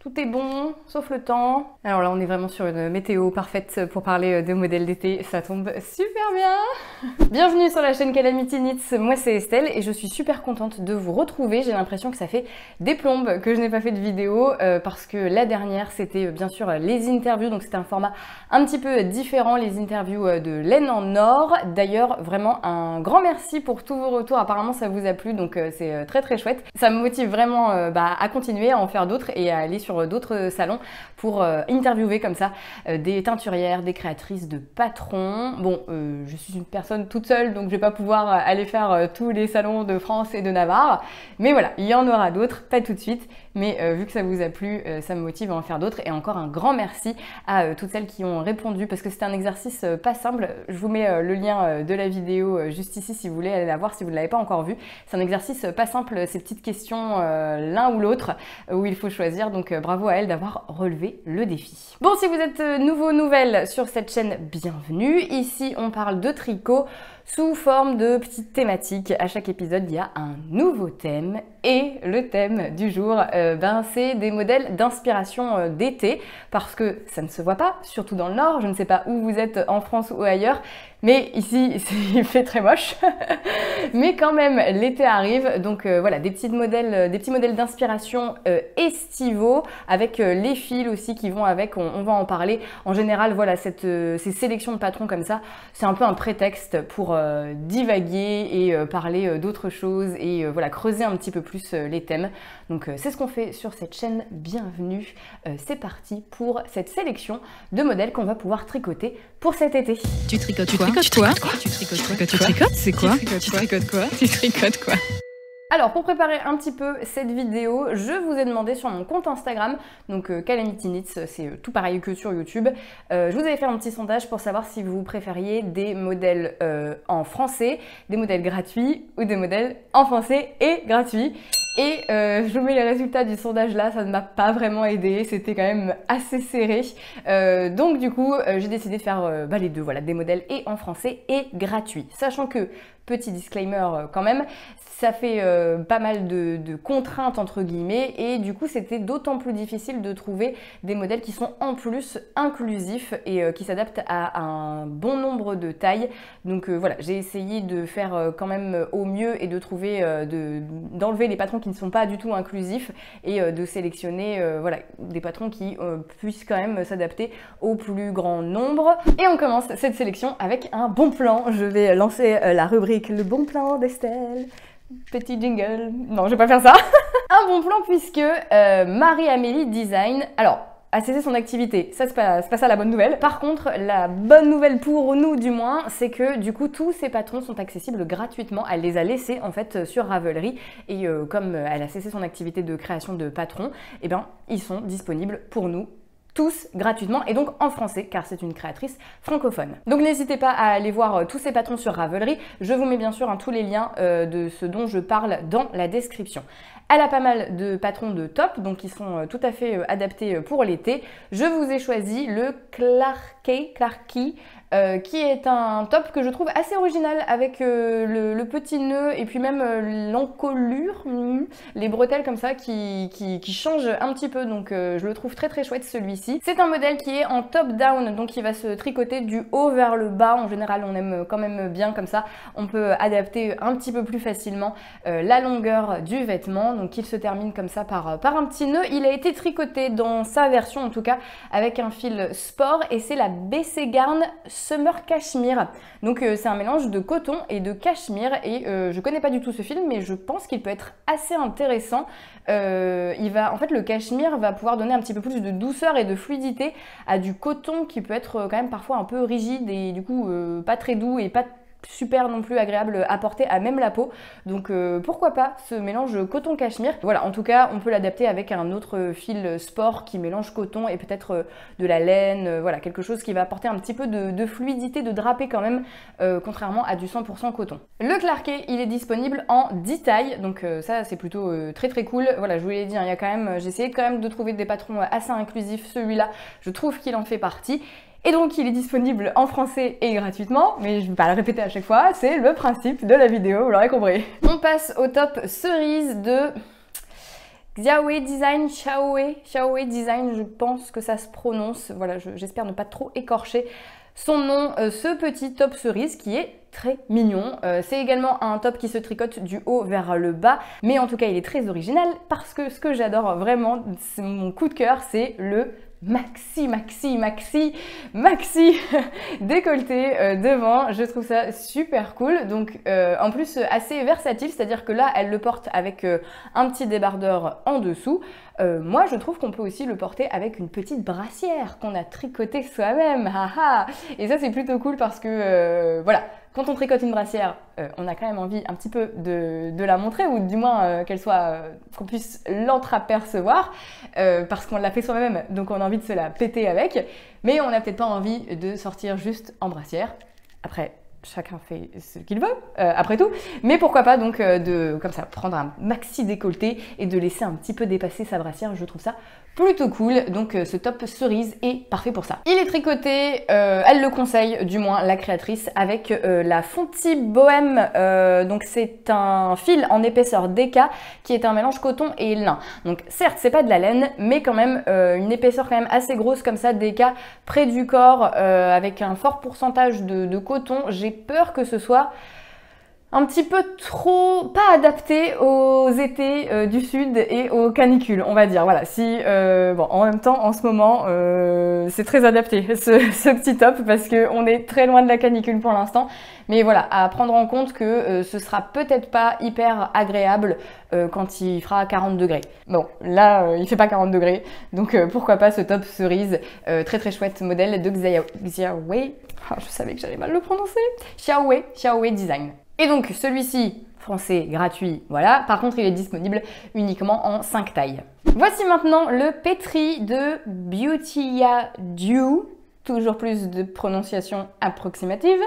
Tout est bon, sauf le temps. Alors là, on est vraiment sur une météo parfaite pour parler de modèles d'été. Ça tombe super bien. Bienvenue sur la chaîne Calamity Knits. Moi, c'est Estelle et je suis super contente de vous retrouver. J'ai l'impression que ça fait des plombes que je n'ai pas fait de vidéo parce que la dernière, c'était bien sûr les interviews. Donc, c'était un format un petit peu différent, les interviews de laine en or. D'ailleurs, vraiment un grand merci pour tous vos retours. Apparemment, ça vous a plu, donc c'est très très chouette. Ça me motive vraiment à continuer, à en faire d'autres et à aller sur d'autres salons pour interviewer comme ça des teinturières, des créatrices de patrons. Bon, je suis une personne toute seule, donc je vais pas pouvoir aller faire tous les salons de France et de Navarre. Mais voilà, il y en aura d'autres, pas tout de suite. Mais vu que ça vous a plu, ça me motive à en faire d'autres. Et encore un grand merci à toutes celles qui ont répondu parce que c'était un exercice pas simple. Je vous mets le lien de la vidéo juste ici si vous voulez aller la voir si vous ne l'avez pas encore vue. C'est un exercice pas simple, ces petites questions l'un ou l'autre où il faut choisir. Donc bravo à elle d'avoir relevé le défi. Bon, si vous êtes nouvelle sur cette chaîne, bienvenue. Ici, on parle de tricot sous forme de petites thématiques. À chaque épisode, il y a un nouveau thème. Et le thème du jour, c'est des modèles d'inspiration d'été. Parce que ça ne se voit pas, surtout dans le Nord. Je ne sais pas où vous êtes en France ou ailleurs. Mais ici, il fait très moche. Mais quand même, l'été arrive. Donc voilà, des petits modèles d'inspiration estivaux avec les fils aussi qui vont avec. On va en parler. En général, voilà, ces sélections de patrons comme ça, c'est un peu un prétexte pour divaguer et parler d'autres choses et voilà, creuser un petit peu plus les thèmes. Donc c'est ce qu'on fait sur cette chaîne. Bienvenue. C'est parti pour cette sélection de modèles qu'on va pouvoir tricoter pour cet été. Tu tricotes quoi? Tu tricotes quoi? Tu tricotes? C'est quoi? Tu tricotes quoi? Tu tricotes quoi? Alors pour préparer un petit peu cette vidéo, je vous ai demandé sur mon compte Instagram, donc Calamity Knits, c'est tout pareil que sur YouTube, je vous avais fait un petit sondage pour savoir si vous préfériez des modèles en français, des modèles gratuits ou des modèles en français et gratuits. Et je vous mets les résultats du sondage là, ça ne m'a pas vraiment aidé, c'était quand même assez serré. Donc du coup, j'ai décidé de faire les deux, voilà, des modèles et en français et gratuits. Sachant que, petit disclaimer quand même, ça fait pas mal de contraintes entre guillemets et du coup c'était d'autant plus difficile de trouver des modèles qui sont en plus inclusifs et qui s'adaptent à un bon nombre de tailles. Donc voilà, j'ai essayé de faire quand même au mieux et de trouver, d'enlever les patrons qui ne sont pas du tout inclusifs et de sélectionner voilà, des patrons qui puissent quand même s'adapter au plus grand nombre. Et on commence cette sélection avec un bon plan. Je vais lancer la rubrique Le bon plan d'Estelle. Petit jingle. Non, je vais pas faire ça. Un bon plan puisque Marie-Amélie Design, alors, a cessé son activité. Ça, c'est pas ça la bonne nouvelle. Par contre, la bonne nouvelle pour nous du moins, c'est que du coup, tous ces patrons sont accessibles gratuitement. Elle les a laissés en fait sur Ravelry et comme elle a cessé son activité de création de patrons, eh bien, ils sont disponibles pour nous tous gratuitement et donc en français car c'est une créatrice francophone. Donc n'hésitez pas à aller voir tous ces patrons sur Ravelry. Je vous mets bien sûr tous les liens de ce dont je parle dans la description. Elle a pas mal de patrons de top, donc qui sont tout à fait adaptés pour l'été. Je vous ai choisi le Clarky, qui est un top que je trouve assez original avec le petit nœud et puis même l'encolure, les bretelles comme ça qui changent un petit peu, donc je le trouve très très chouette celui-ci. C'est un modèle qui est en top down, donc il va se tricoter du haut vers le bas. En général on aime quand même bien comme ça, on peut adapter un petit peu plus facilement la longueur du vêtement, donc il se termine comme ça par un petit nœud. Il a été tricoté dans sa version en tout cas avec un fil sport et c'est la BC Garn Summer Cashmere. Donc c'est un mélange de coton et de cachemire et je connais pas du tout ce fil mais je pense qu'il peut être assez intéressant. En fait le cachemire va pouvoir donner un petit peu plus de douceur et de fluidité à du coton qui peut être quand même parfois un peu rigide et du coup pas très doux et pas super non plus agréable à porter à même la peau. Donc pourquoi pas ce mélange coton-cachemire. Voilà, en tout cas, on peut l'adapter avec un autre fil sport qui mélange coton et peut-être de la laine, voilà, quelque chose qui va apporter un petit peu de fluidité, de drapé quand même, contrairement à du 100% coton. Le Clarké, il est disponible en 10 tailles, donc ça c'est plutôt très très cool. Voilà, je vous l'ai dit, il y a quand même, j'ai essayé quand même de trouver des patrons assez inclusifs. Celui-là, je trouve qu'il en fait partie. Et donc il est disponible en français et gratuitement, mais je ne vais pas le répéter à chaque fois, c'est le principe de la vidéo, vous l'aurez compris. On passe au top cerise de Xiaohe Design, Xiaohe Design, je pense que ça se prononce. Voilà, j'espère ne pas trop écorcher son nom, ce petit top cerise qui est très mignon. C'est également un top qui se tricote du haut vers le bas, mais en tout cas il est très original parce que ce que j'adore vraiment, c'est mon coup de cœur, c'est le maxi décolleté devant. Je trouve ça super cool, donc en plus assez versatile, c'est-à-dire que là elle le porte avec un petit débardeur en dessous. Moi je trouve qu'on peut aussi le porter avec une petite brassière qu'on a tricotée soi-même, et ça c'est plutôt cool parce que voilà, quand on tricote une brassière, on a quand même envie un petit peu de la montrer, ou du moins qu'on puisse l'entreapercevoir, parce qu'on l'a fait soi-même, donc on a envie de se la péter avec, mais on n'a peut-être pas envie de sortir juste en brassière. Après, chacun fait ce qu'il veut, après tout, mais pourquoi pas donc de, comme ça, prendre un maxi décolleté et de laisser un petit peu dépasser sa brassière. Je trouve ça plutôt cool, donc ce top cerise est parfait pour ça. Il est tricoté, elle le conseille, du moins la créatrice, avec la Fonty Bohème, donc c'est un fil en épaisseur DK qui est un mélange coton et lin. Donc certes c'est pas de la laine, mais quand même une épaisseur quand même assez grosse comme ça, DK près du corps, avec un fort pourcentage de coton. J'ai peur que ce soit un petit peu trop pas adapté aux étés du sud et aux canicules, on va dire. Voilà, si bon, en même temps en ce moment c'est très adapté ce petit top parce que on est très loin de la canicule pour l'instant, mais voilà, à prendre en compte que ce sera peut-être pas hyper agréable quand il fera 40 degrés. Bon, là il fait pas 40 degrés, donc pourquoi pas ce top cerise, très chouette modèle de Xiaohe, je savais que j'allais mal le prononcer, Xiaohe Design. Et donc celui-ci, français, gratuit, voilà. Par contre, il est disponible uniquement en 5 tailles. Voici maintenant le pétri de Beauty Adieu, toujours plus de prononciation approximative,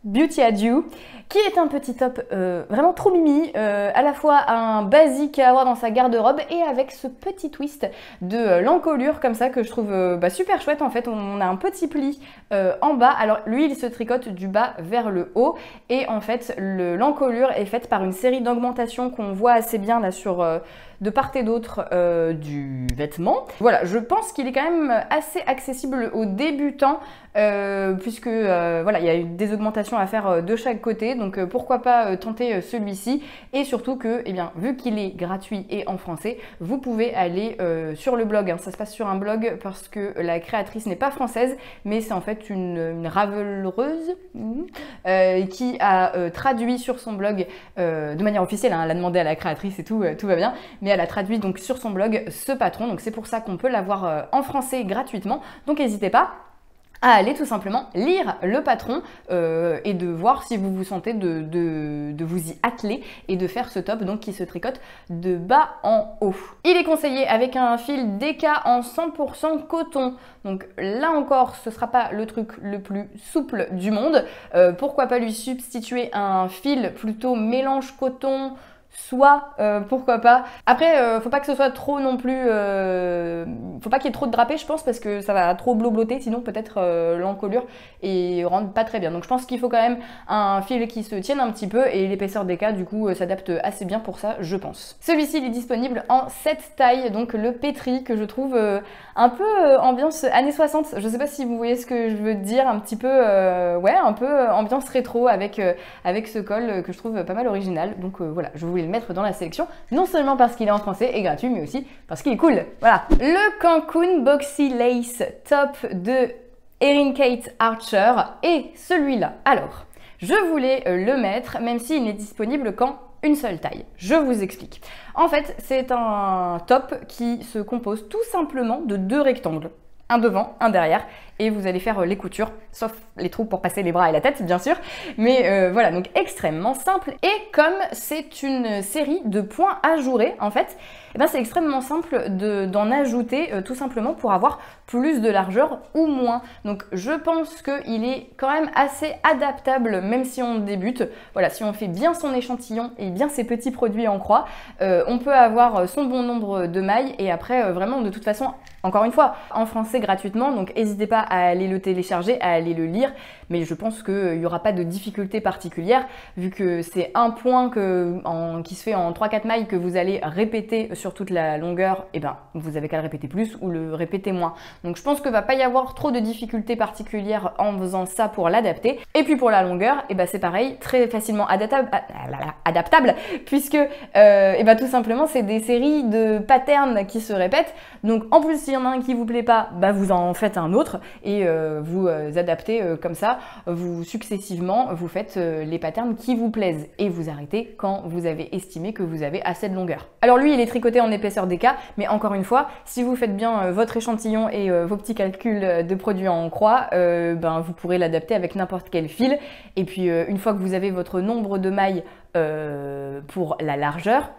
Beauty Adieu, qui est un petit top vraiment trop mimi, à la fois un basique à avoir dans sa garde-robe et avec ce petit twist de l'encolure comme ça que je trouve super chouette. En fait, on a un petit pli en bas. Alors lui, il se tricote du bas vers le haut et en fait, l'encolure est faite par une série d'augmentations qu'on voit assez bien là sur de part et d'autre du vêtement. Voilà, je pense qu'il est quand même assez accessible aux débutants puisque voilà, il y a eu des augmentations à faire de chaque côté, donc pourquoi pas tenter celui-ci, et surtout que, eh bien, vu qu'il est gratuit et en français, vous pouvez aller sur le blog, ça se passe sur un blog parce que la créatrice n'est pas française, mais c'est en fait une raveleuse qui a traduit sur son blog de manière officielle, elle a demandé à la créatrice et tout, tout va bien, mais elle a traduit donc sur son blog ce patron, donc c'est pour ça qu'on peut l'avoir en français gratuitement, donc n'hésitez pas à aller tout simplement lire le patron et de voir si vous vous sentez de vous y atteler et de faire ce top donc qui se tricote de bas en haut. Il est conseillé avec un fil DK en 100% coton, donc là encore ce sera pas le truc le plus souple du monde, pourquoi pas lui substituer un fil plutôt mélange coton, soit pourquoi pas. Après faut pas que ce soit trop non plus, faut pas qu'il y ait trop de drapé je pense, parce que ça va trop blobloter sinon peut-être l'encolure et rendre pas très bien. Donc je pense qu'il faut quand même un fil qui se tienne un petit peu, et l'épaisseur des cas du coup s'adapte assez bien pour ça je pense. Celui-ci il est disponible en 7 tailles, donc le pétri que je trouve un peu ambiance années 60. Je sais pas si vous voyez ce que je veux dire, un petit peu ouais, un peu ambiance rétro avec ce col que je trouve pas mal original. Donc voilà, je voulais le mettre dans la sélection, non seulement parce qu'il est en français et gratuit, mais aussi parce qu'il est cool. Voilà, le Cancun Boxy Lace Top de Erin Kate Archer et celui-là. Alors, je voulais le mettre, même s'il n'est disponible qu'en une seule taille. Je vous explique. En fait, c'est un top qui se compose tout simplement de 2 rectangles. Un devant, un derrière, et vous allez faire les coutures, sauf les trous pour passer les bras et la tête, bien sûr. Mais voilà, donc extrêmement simple. Et comme c'est une série de points ajourés, en fait, eh ben c'est extrêmement simple d'en ajouter tout simplement pour avoir plus de largeur ou moins. Donc je pense qu'il est quand même assez adaptable, même si on débute. Voilà, si on fait bien son échantillon et bien ses petits produits en croix, on peut avoir son bon nombre de mailles, et après vraiment de toute façon, encore une fois, en français gratuitement, donc n'hésitez pas à aller le télécharger, à aller le lire, mais je pense qu'il n'y aura pas de difficulté particulière, vu que c'est un point qui se fait en 3-4 mailles que vous allez répéter sur toute la longueur, et ben vous avez qu'à le répéter plus ou le répéter moins. Donc je pense que va pas y avoir trop de difficultés particulières en faisant ça pour l'adapter. Et puis pour la longueur, et ben c'est pareil, très facilement adaptable puisque et ben tout simplement c'est des séries de patterns qui se répètent. Donc en plus s'il y en a un qui vous plaît pas, bah vous en faites un autre et vous adaptez comme ça, vous successivement vous faites les patterns qui vous plaisent et vous arrêtez quand vous avez estimé que vous avez assez de longueur. Alors lui il est tricoté en épaisseur DK, mais encore une fois, si vous faites bien votre échantillon et vos petits calculs de produits en croix, ben vous pourrez l'adapter avec n'importe quel fil. Et puis une fois que vous avez votre nombre de mailles pour la largeur,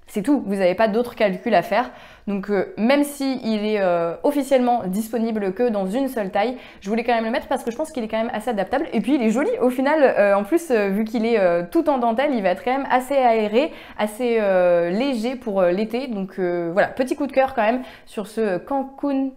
c'est tout, vous n'avez pas d'autres calculs à faire. Donc même si il est officiellement disponible que dans une seule taille, je voulais quand même le mettre parce que je pense qu'il est quand même assez adaptable. Et puis il est joli au final, en plus vu qu'il est tout en dentelle, il va être quand même assez aéré, assez léger pour l'été. Donc voilà, petit coup de cœur quand même sur ce Cancun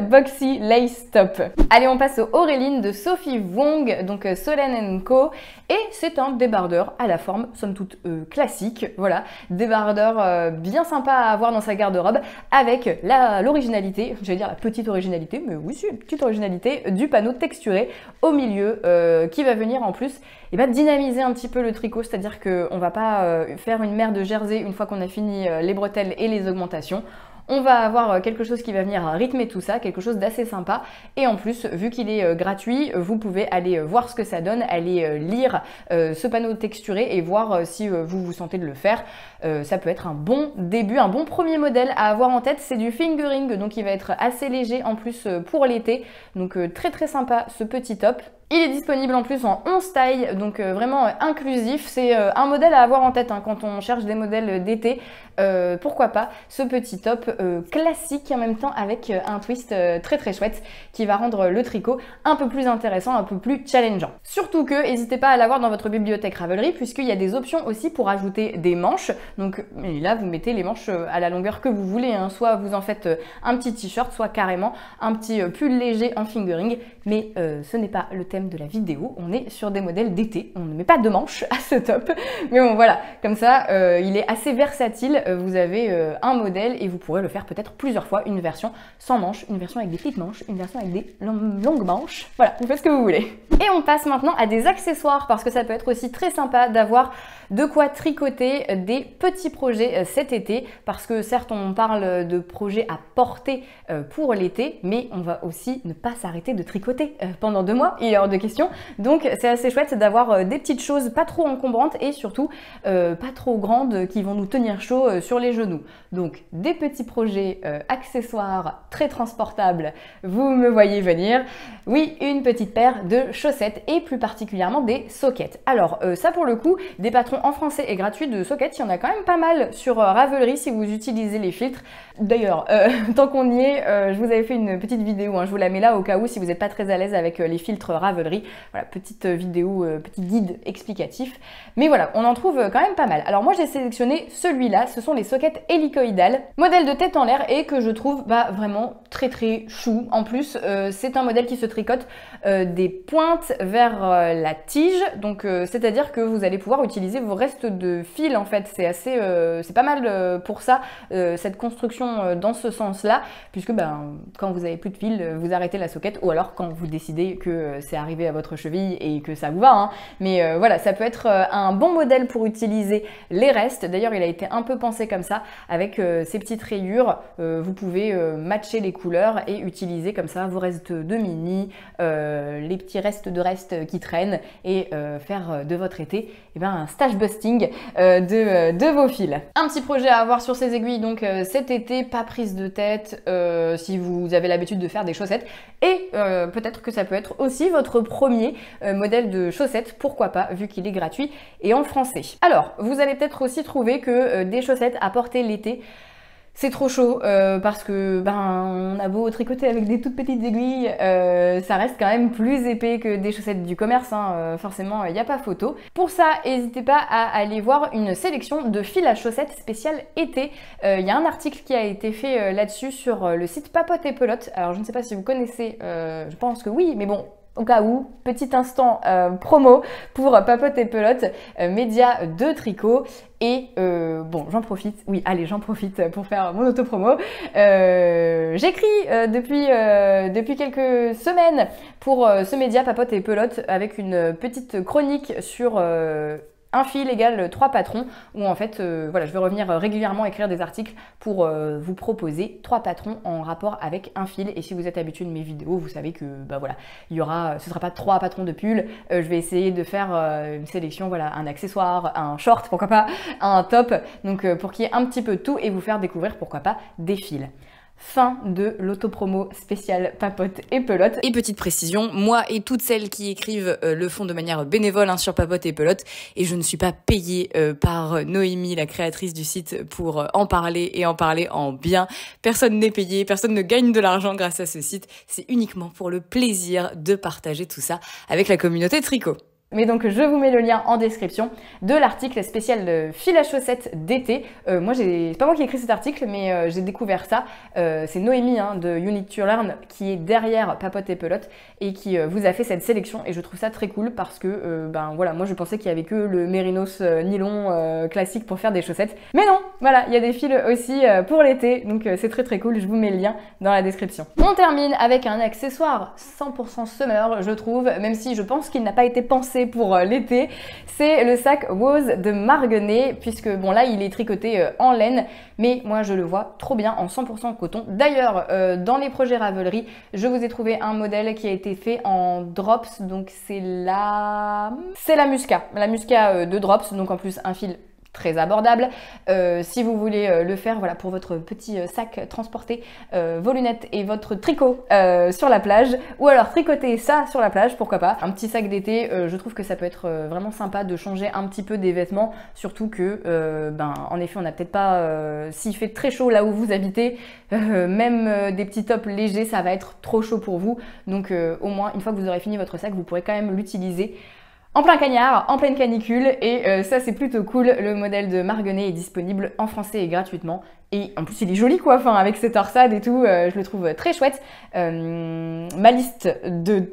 Boxy Lace Top. Allez, on passe au Aureline de Sophie Wong, donc Solen & Co. Et c'est un débardeur à la forme, somme toute classique. Voilà, débardeur bien sympa à avoir dans sa garde-robe avec l'originalité, j'allais dire la petite originalité, mais oui, c'est une petite originalité du panneau texturé au milieu qui va venir en plus et bah, dynamiser un petit peu le tricot, c'est-à-dire qu'on va pas faire une mer de jersey une fois qu'on a fini les bretelles et les augmentations. On va avoir quelque chose qui va venir rythmer tout ça, quelque chose d'assez sympa. Et en plus, vu qu'il est gratuit, vous pouvez aller voir ce que ça donne, aller lire ce panneau texturé et voir si vous vous sentez de le faire. Ça peut être un bon début, un bon premier modèle à avoir en tête. C'est du fingering, donc il va être assez léger en plus pour l'été. Donc très très sympa ce petit top. Il est disponible en plus en 11 tailles, donc vraiment inclusif. C'est un modèle à avoir en tête hein, quand on cherche des modèles d'été. Pourquoi pas ce petit top classique en même temps avec un twist très très chouette qui va rendre le tricot un peu plus intéressant, un peu plus challengeant. Surtout que n'hésitez pas à l'avoir dans votre bibliothèque Ravelry puisqu'il y a des options aussi pour ajouter des manches. Donc là vous mettez les manches à la longueur que vous voulez, hein. Soit vous en faites un petit t-shirt, soit carrément un petit pull léger en fingering. Mais ce n'est pas le thème de la vidéo, on est sur des modèles d'été, on ne met pas de manches à ce top, mais bon voilà, comme ça il est assez versatile, vous avez un modèle et vous pourrez le faire peut-être plusieurs fois, une version sans manches, une version avec des petites manches, une version avec des longues manches, voilà, vous faites ce que vous voulez. Et on passe maintenant à des accessoires parce que ça peut être aussi très sympa d'avoir de quoi tricoter des petits projets cet été parce que certes on parle de projets à porter pour l'été, mais on va aussi ne pas s'arrêter de tricoter pendant 2 mois, il est hors de question. Donc c'est assez chouette d'avoir des petites choses pas trop encombrantes et surtout pas trop grandes qui vont nous tenir chaud sur les genoux. Donc des petits projets accessoires très transportables, vous me voyez venir. Oui, une petite paire de chaussettes et plus particulièrement des sockets. Alors ça pour le coup, des patrons en français et gratuits de sockets, il y en a quand même pas mal sur Ravelry si vous utilisez les filtres. D'ailleurs, tant qu'on y est, je vous avais fait une petite vidéo, hein, je vous la mets là au cas où si vous n'êtes pas très à l'aise avec les filtres Ravelry. Voilà, petite vidéo, petit guide explicatif. Mais voilà, on en trouve quand même pas mal. Alors moi j'ai sélectionné celui-là, ce sont les sockets hélicoïdales, modèle de tête en l'air et que je trouve vraiment très très chou. En plus, c'est un modèle qui se tricote des pointes vers la tige, donc c'est-à-dire que vous allez pouvoir utiliser vos restes de fil en fait. C'est assez, c'est pas mal pour ça, cette construction dans ce sens-là, puisque quand vous avez plus de fil, vous arrêtez la socket ou alors quand vous décidez que c'est arrivé à votre cheville et que ça vous va, hein. Mais voilà, ça peut être un bon modèle pour utiliser les restes. D'ailleurs, il a été un peu pensé comme ça, avec ces petites rayures. Vous pouvez matcher les couleurs et utiliser comme ça vos restes de mini, les petits restes qui traînent et faire de votre été un stash busting de vos fils. Un petit projet à avoir sur ces aiguilles donc cet été, pas prise de tête si vous avez l'habitude de faire des chaussettes et peut-être que ça peut être aussi votre premier modèle de chaussettes, pourquoi pas, vu qu'il est gratuit et en français. Alors, vous allez peut-être aussi trouver que des chaussettes à porter l'été, c'est trop chaud parce que on a beau tricoter avec des toutes petites aiguilles, ça reste quand même plus épais que des chaussettes du commerce, hein, forcément il n'y a pas photo. Pour ça, n'hésitez pas à aller voir une sélection de fils à chaussettes spéciales été. Il y a un article qui a été fait là-dessus sur le site Papote et Pelote. Alors je ne sais pas si vous connaissez, je pense que oui, mais bon, au cas où, petit instant promo pour Papote et Pelote, média de tricot. Et bon, j'en profite, oui, allez, j'en profite pour faire mon auto-promo. J'écris depuis quelques semaines pour ce média Papote et Pelote avec une petite chronique sur un fil égale 3 patrons, où en fait, voilà, je vais revenir régulièrement écrire des articles pour vous proposer 3 patrons en rapport avec un fil. Et si vous êtes habitué de mes vidéos, vous savez que bah voilà, il y aura, ce sera pas 3 patrons de pull. Je vais essayer de faire une sélection, voilà, un accessoire, un short, pourquoi pas, un top, donc pour qu'il y ait un petit peu de tout et vous faire découvrir, pourquoi pas, des fils. Fin de l'autopromo spéciale Papote et Pelote. Et petite précision, moi et toutes celles qui écrivent le font de manière bénévole sur Papote et Pelote, et je ne suis pas payée par Noémie, la créatrice du site, pour en parler et en parler en bien. Personne n'est payé, personne ne gagne de l'argent grâce à ce site, c'est uniquement pour le plaisir de partager tout ça avec la communauté tricot. Mais donc je vous mets le lien en description de l'article spécial de fil à chaussettes d'été. Moi c'est pas moi qui ai écrit cet article, mais j'ai découvert ça. C'est Noémie de You Need to Learn qui est derrière Papote et Pelote et qui vous a fait cette sélection, et je trouve ça très cool parce que ben voilà, moi je pensais qu'il y avait que le mérinos nylon classique pour faire des chaussettes, mais non, voilà, il y a des fils aussi pour l'été, donc c'est très cool. Je vous mets le lien dans la description. On termine avec un accessoire 100% summer, je trouve, même si je pense qu'il n'a pas été pensé pour l'été. C'est le sac Woz de Marguenet, puisque bon là il est tricoté en laine, mais moi je le vois trop bien en 100% coton. D'ailleurs dans les projets Ravelry, je vous ai trouvé un modèle qui a été fait en drops, donc c'est la Musca de drops, donc en plus un fil très abordable. Si vous voulez le faire, voilà, pour votre petit sac transporter vos lunettes et votre tricot sur la plage, ou alors tricoter ça sur la plage, pourquoi pas. Un petit sac d'été, je trouve que ça peut être vraiment sympa de changer un petit peu des vêtements, surtout que ben en effet on n'a peut-être pas, s'il fait très chaud là où vous habitez, même des petits tops légers ça va être trop chaud pour vous, donc au moins une fois que vous aurez fini votre sac, vous pourrez quand même l'utiliser en plein cagnard, en pleine canicule, et ça c'est plutôt cool. Le modèle de Marguenet est disponible en français et gratuitement, et en plus il est joli quoi, enfin avec ses torsades et tout, je le trouve très chouette. Ma liste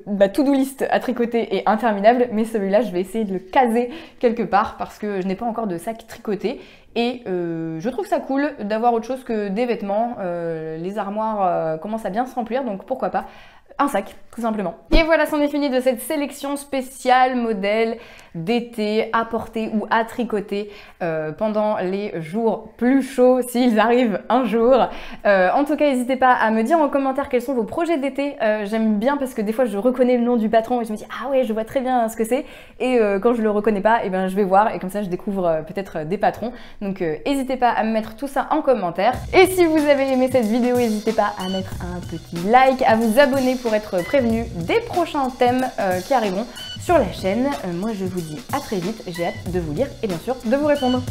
ma to-do list à tricoter est interminable, mais celui-là je vais essayer de le caser quelque part parce que je n'ai pas encore de sac tricoté. Et je trouve ça cool d'avoir autre chose que des vêtements. Les armoires commencent à bien se remplir, donc pourquoi pas un sac, tout simplement. Et voilà, c'en est fini de cette sélection spéciale modèle d'été à porter ou à tricoter pendant les jours plus chauds, s'ils arrivent un jour. En tout cas, n'hésitez pas à me dire en commentaire quels sont vos projets d'été. J'aime bien parce que des fois, je reconnais le nom du patron et je me dis « Ah ouais, je vois très bien ce que c'est ». Et quand je le reconnais pas, et ben, je vais voir et comme ça, je découvre peut-être des patrons. Donc, n'hésitez pas à me mettre tout ça en commentaire. Et si vous avez aimé cette vidéo, n'hésitez pas à mettre un petit like, à vous abonner pour être prévenu des prochains thèmes qui arriveront sur la chaîne. Moi je vous dis à très vite, j'ai hâte de vous lire et bien sûr de vous répondre.